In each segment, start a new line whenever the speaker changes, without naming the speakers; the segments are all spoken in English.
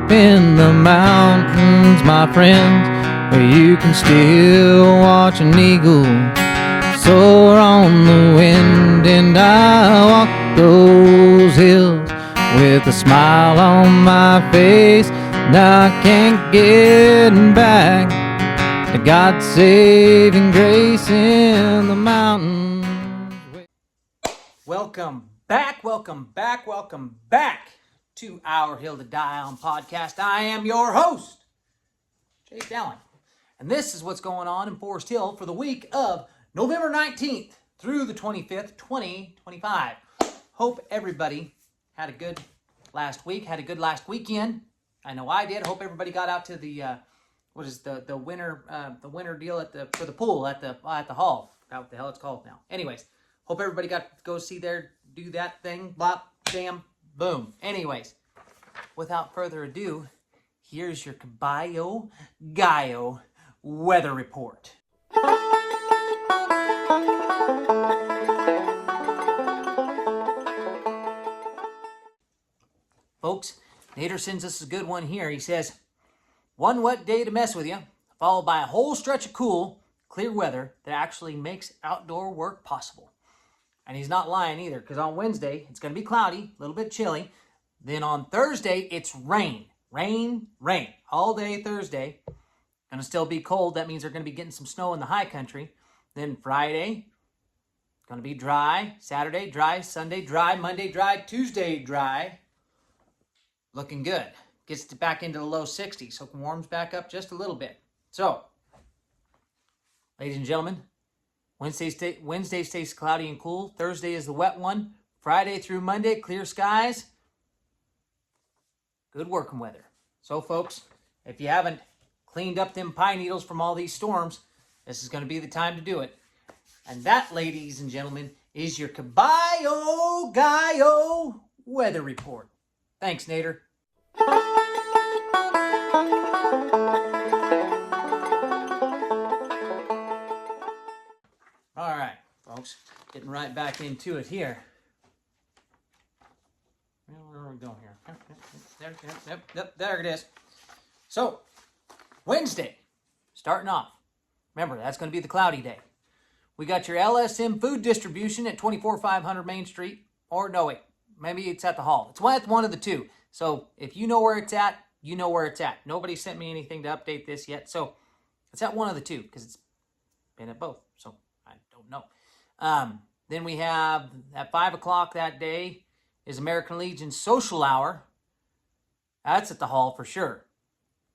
up in the mountains, my friends, where you can still watch an eagle soar on the wind. And I walk those hills with a smile on my face, and I can't get back to God's saving grace in the mountains.
Welcome back to Our Hill to Die On podcast. I am your host, Chase Allen, and this is what's going on in Forest Hill for the week of November 19th through the 25th, 2025. Hope everybody had a good last week, had a good last weekend. I know I did. Hope everybody got out to the the winter deal for the pool at the hall. Forgot what the hell it's called now. Anyways, hope everybody got to go see there, do that thing, bop, jam, boom. Anyways, without further ado, here's your Caballo Gallo weather report. Folks, Nader sends us a good one here. He says, one wet day to mess with you, followed by a whole stretch of cool, clear weather that actually makes outdoor work possible. And he's not lying either, because on Wednesday, it's going to be cloudy, a little bit chilly. Then on Thursday, it's rain. Rain. All day Thursday. Going to still be cold. That means they're going to be getting some snow in the high country. Then Friday, going to be dry. Saturday, dry. Sunday, dry. Monday, dry. Tuesday, dry. Looking good. Gets back into the low 60s, so it warms back up just a little bit. So, ladies and gentlemen, Wednesday stays cloudy and cool. Thursday is the wet one. Friday through Monday, clear skies. Good working weather. So, folks, if you haven't cleaned up them pine needles from all these storms, this is going to be the time to do it. And that, ladies and gentlemen, is your Caballo Gallo weather report. Thanks, Nader. All right, folks, getting right back into it here. Where are we going here? There it is. So, Wednesday, starting off. Remember, that's going to be the cloudy day. We got your LSM food distribution at 24500 Main Street. Or no, wait, maybe it's at the hall. It's one of the two. So, if you know where it's at, you know where it's at. Nobody sent me anything to update this yet. So, it's at one of the two because it's been at both. So, I don't know. Then we have at 5 o'clock that day is American Legion Social Hour. That's at the hall for sure.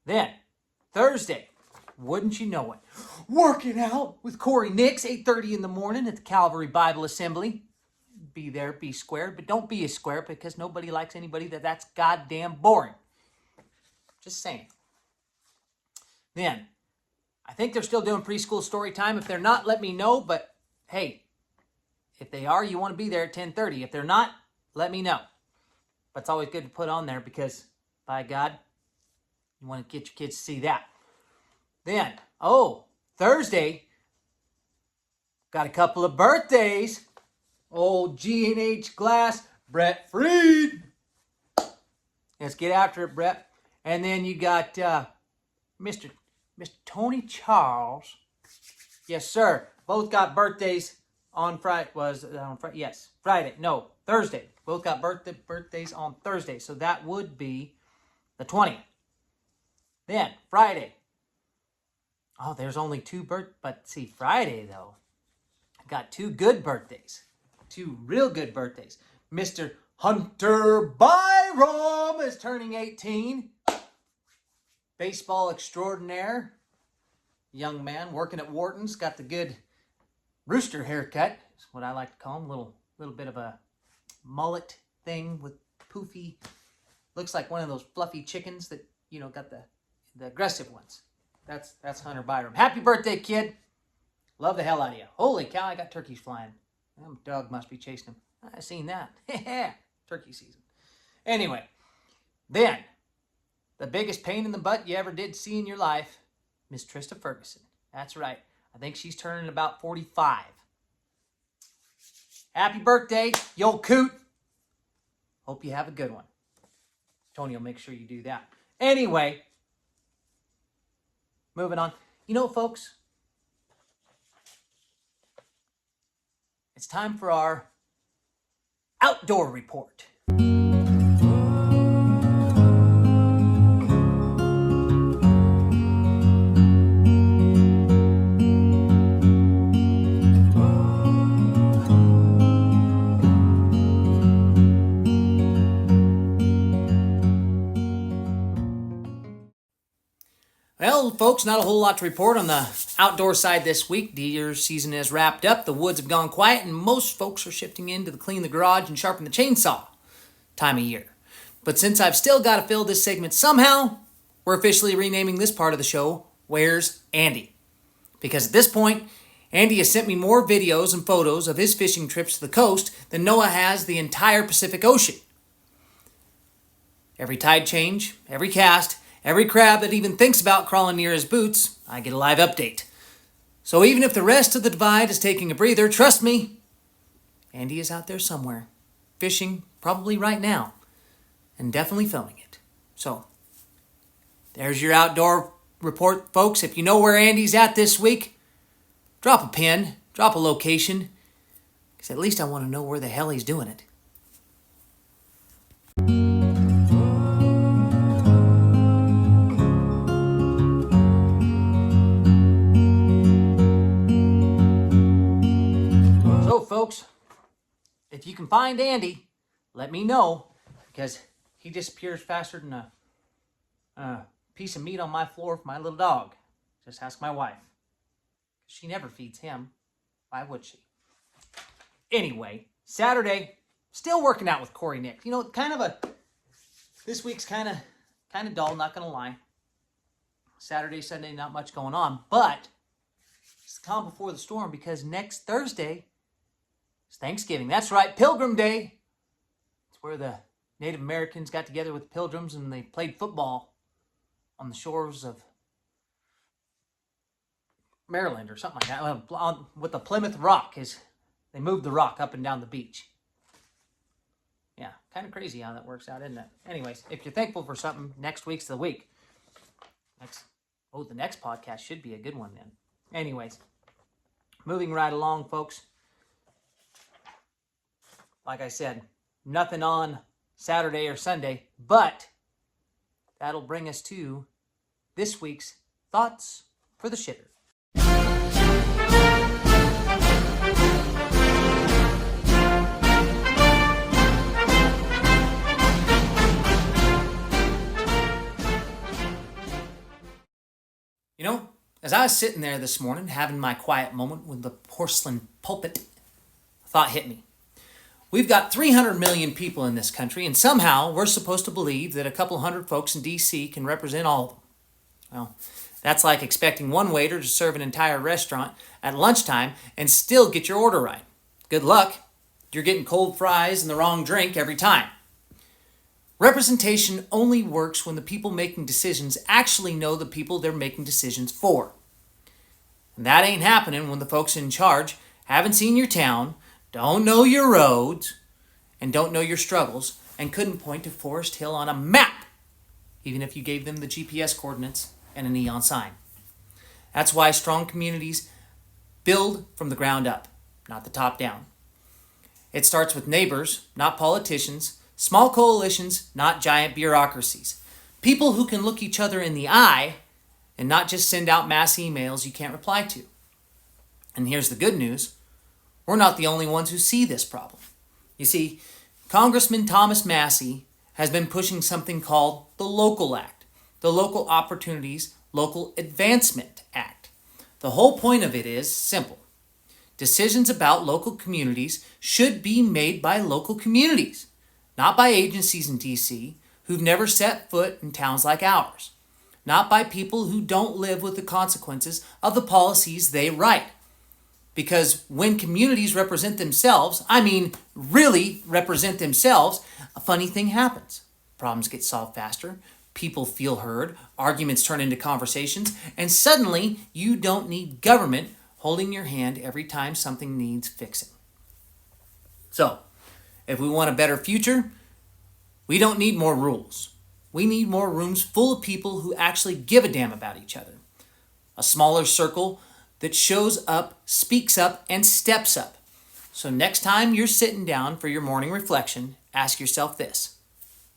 Then, Thursday, wouldn't you know it, working out with Corey Nix, 8:30 in the morning at the Calvary Bible Assembly. Be there, be square, but don't be a square because nobody likes anybody that's goddamn boring. Just saying. Then, I think they're still doing preschool story time. If they're not, let me know. But hey, if they are, you want to be there at 10:30. If they're not, let me know. But it's always good to put on there because, by God, you want to get your kids to see that. Then, Thursday, got a couple of birthdays. Old G&H Glass, Brett Freed. Let's get after it, Brett. And then you got Mr. Tony Charles. Yes, sir. Both got birthdays on Friday. Yes, Friday. No, Thursday. Both got birthdays on Thursday. So that would be the 20th. Then, Friday. Oh, there's only two but see, Friday, though, I got two good birthdays. Two real good birthdays. Mr. Hunter Byram is turning 18. Baseball extraordinaire. Young man working at Wharton's. Got the good rooster haircut. Is what I like to call him. Little bit of a mullet thing with poofy. Looks like one of those fluffy chickens that, got the aggressive ones. That's Hunter Byram. Happy birthday, kid. Love the hell out of you. Holy cow, I got turkeys flying. That dog must be chasing him. I seen that. Turkey season. Anyway, then, the biggest pain in the butt you ever did see in your life, Miss Trista Ferguson. That's right. I think she's turning about 45. Happy birthday, you old coot. Hope you have a good one. Tony will make sure you do that. Anyway, moving on. You know, folks, it's time for our outdoor report. Well, folks, not a whole lot to report on the outdoor side this week. Deer season is wrapped up, the woods have gone quiet, and most folks are shifting into the clean the garage and sharpen the chainsaw time of year. But since I've still got to fill this segment somehow, we're officially renaming this part of the show, Where's Andy? Because at this point, Andy has sent me more videos and photos of his fishing trips to the coast than Noah has the entire Pacific Ocean. Every tide change, every cast, every crab that even thinks about crawling near his boots, I get a live update. So even if the rest of the divide is taking a breather, trust me, Andy is out there somewhere, fishing probably right now, and definitely filming it. So, there's your outdoor report, folks. If you know where Andy's at this week, drop a pin, drop a location, because at least I want to know where the hell he's doing it. So, folks, if you can find Andy, let me know, because he disappears faster than a piece of meat on my floor for my little dog. Just ask my wife. She never feeds him. Why would she? Anyway, Saturday, still working out with Corey Nick. You know, this week's kind of dull, not going to lie. Saturday, Sunday, not much going on, but it's the calm before the storm, because next Thursday, it's Thanksgiving. That's right, Pilgrim Day. It's where the Native Americans got together with pilgrims and they played football on the shores of Maryland or something like that. With the Plymouth Rock, they moved the rock up and down the beach. Yeah, kind of crazy how that works out, isn't it? Anyways, if you're thankful for something, next week's the week. The next podcast should be a good one then. Anyways, moving right along, folks. Like I said, nothing on Saturday or Sunday, but that'll bring us to this week's Thoughts for the Shitter. You know, as I was sitting there this morning having my quiet moment with the porcelain pulpit, a thought hit me. We've got 300 million people in this country, and somehow we're supposed to believe that a couple hundred folks in D.C. can represent all of them. Well, that's like expecting one waiter to serve an entire restaurant at lunchtime and still get your order right. Good luck. You're getting cold fries and the wrong drink every time. Representation only works when the people making decisions actually know the people they're making decisions for. And that ain't happening when the folks in charge haven't seen your town, don't know your roads, and don't know your struggles, and couldn't point to Forest Hill on a map, even if you gave them the GPS coordinates and a neon sign. That's why strong communities build from the ground up, not the top down. It starts with neighbors, not politicians, small coalitions, not giant bureaucracies. People who can look each other in the eye and not just send out mass emails you can't reply to. And here's the good news. We're not the only ones who see this problem. You see, Congressman Thomas Massie has been pushing something called the Local Act, the Local Opportunities Local Advancement Act. The whole point of it is simple. Decisions about local communities should be made by local communities, not by agencies in D.C. who've never set foot in towns like ours, not by people who don't live with the consequences of the policies they write. Because when communities represent themselves, really represent themselves, a funny thing happens. Problems get solved faster, people feel heard, arguments turn into conversations, and suddenly you don't need government holding your hand every time something needs fixing. So, if we want a better future, we don't need more rules. We need more rooms full of people who actually give a damn about each other. A smaller circle that shows up, speaks up, and steps up. So next time you're sitting down for your morning reflection, ask yourself this.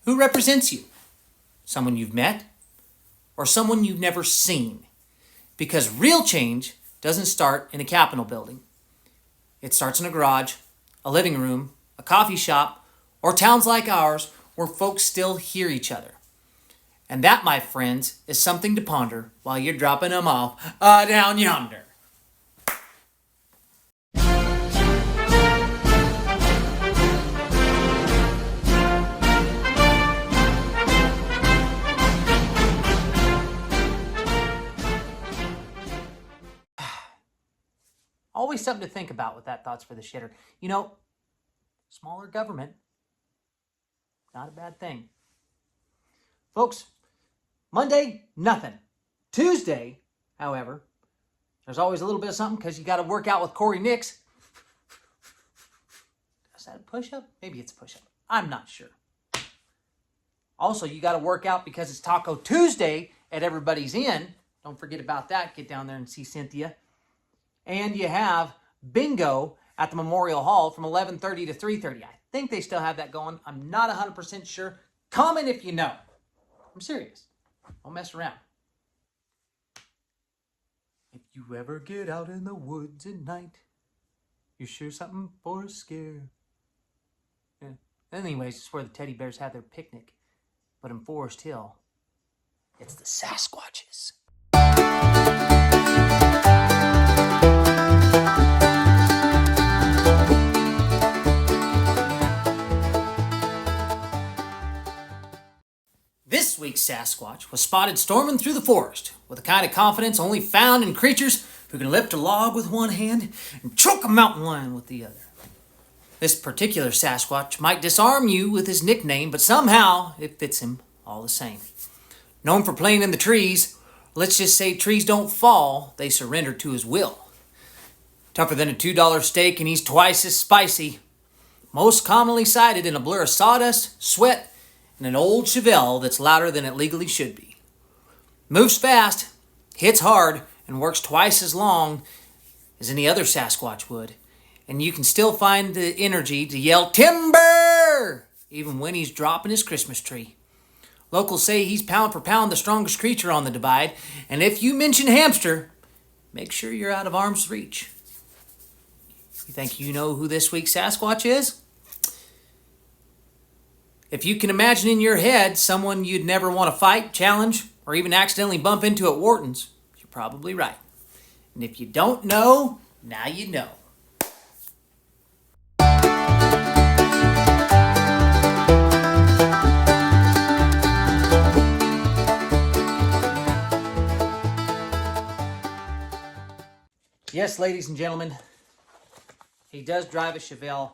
Who represents you? Someone you've met? Or someone you've never seen? Because real change doesn't start in a Capitol building. It starts in a garage, a living room, a coffee shop, or towns like ours where folks still hear each other. And that, my friends, is something to ponder while you're dropping them off down yonder. Always something to think about with that Thoughts for the Shitter. You know, smaller government, not a bad thing. Folks, Monday, nothing. Tuesday, however, there's always a little bit of something because you got to work out with Corey Nix. Is that a push-up? Maybe it's a push-up. I'm not sure. Also, you got to work out because it's Taco Tuesday at Everybody's Inn. Don't forget about that. Get down there and see Cynthia. And you have bingo at the Memorial Hall from 11:30 to 3:30. I think they still have that going. I'm not 100% sure. Comment if you know. I'm serious. Don't mess around. If you ever get out in the woods at night, you're sure something for a scare. Yeah. Anyways, it's where the teddy bears have their picnic. But in Forest Hill, it's the Sasquatches. This week's Sasquatch was spotted storming through the forest with the kind of confidence only found in creatures who can lift a log with one hand and choke a mountain lion with the other. This particular Sasquatch might disarm you with his nickname, but somehow it fits him all the same. Known for playing in the trees, let's just say trees don't fall, they surrender to his will. Tougher than a $2 steak, and he's twice as spicy. Most commonly sighted in a blur of sawdust, sweat, and an old Chevelle that's louder than it legally should be. Moves fast, hits hard, and works twice as long as any other Sasquatch would. And you can still find the energy to yell, "Timber!" even when he's dropping his Christmas tree. Locals say he's pound for pound the strongest creature on the divide, and if you mention hamster, make sure you're out of arm's reach. You think you know who this week's Sasquatch is? If you can imagine in your head someone you'd never want to fight, challenge, or even accidentally bump into at Wharton's, you're probably right. And if you don't know, now you know. Yes, ladies and gentlemen, he does drive a Chevelle.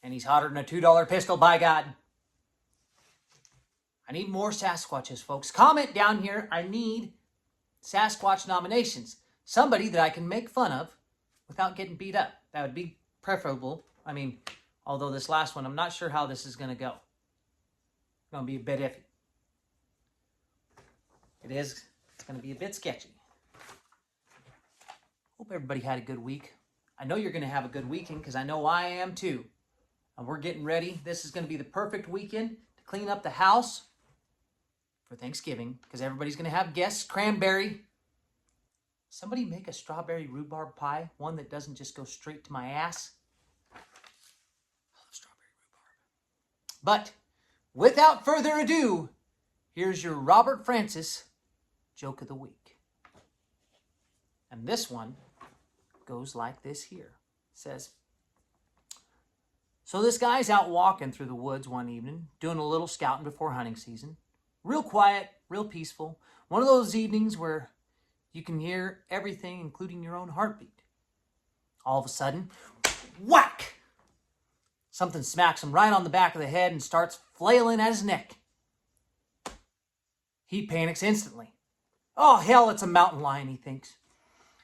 And he's hotter than a $2 pistol, by God. I need more Sasquatches, folks. Comment down here. I need Sasquatch nominations. Somebody that I can make fun of without getting beat up. That would be preferable. I mean, although this last one, I'm not sure how this is going to go. It's going to be a bit iffy. It is. It's going to be a bit sketchy. Hope everybody had a good week. I know you're going to have a good weekend because I know I am too. And we're getting ready. This is going to be the perfect weekend to clean up the house for Thanksgiving because everybody's going to have guests. Cranberry. Somebody make a strawberry rhubarb pie. One that doesn't just go straight to my ass. I love strawberry rhubarb. But without further ado, here's your Robert Francis joke of the week. And this one goes like this here. It says, so this guy's out walking through the woods one evening, doing a little scouting before hunting season. Real quiet, real peaceful. One of those evenings where you can hear everything, including your own heartbeat. All of a sudden, whack! Something smacks him right on the back of the head and starts flailing at his neck. He panics instantly. Oh, hell, it's a mountain lion, he thinks.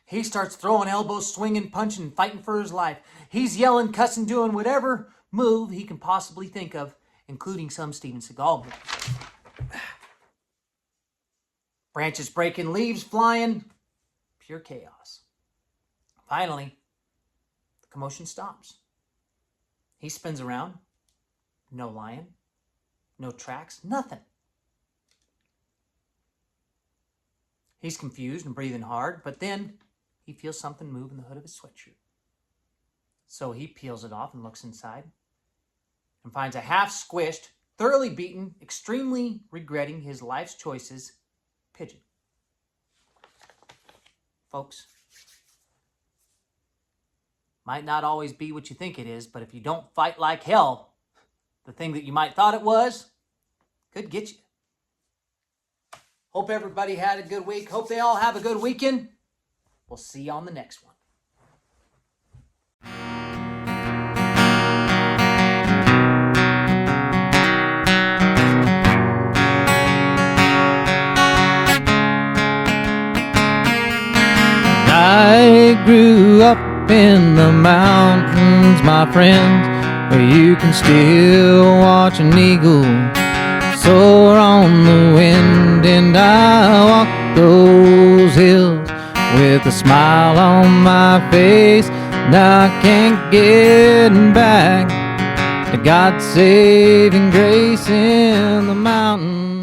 He starts throwing elbows, swinging, punching, fighting for his life. He's yelling, cussing, doing whatever move he can possibly think of, including some Steven Seagal movies. Branches breaking, leaves flying, pure chaos. Finally, the commotion stops. He spins around. No lion, no tracks, nothing. He's confused and breathing hard, but then he feels something move in the hood of his sweatshirt. So he peels it off and looks inside and finds a half-squished, thoroughly beaten, extremely regretting his life's choices pigeon. Folks, might not always be what you think it is, but if you don't fight like hell, the thing that you might thought it was could get you. Hope everybody had a good week. Hope they all have a good weekend. We'll see you on the next one.
I grew up in the mountains, my friends, where you can still watch an eagle soar on the wind, and I walk those hills with a smile on my face, and I can't get back to God's saving grace in the mountains.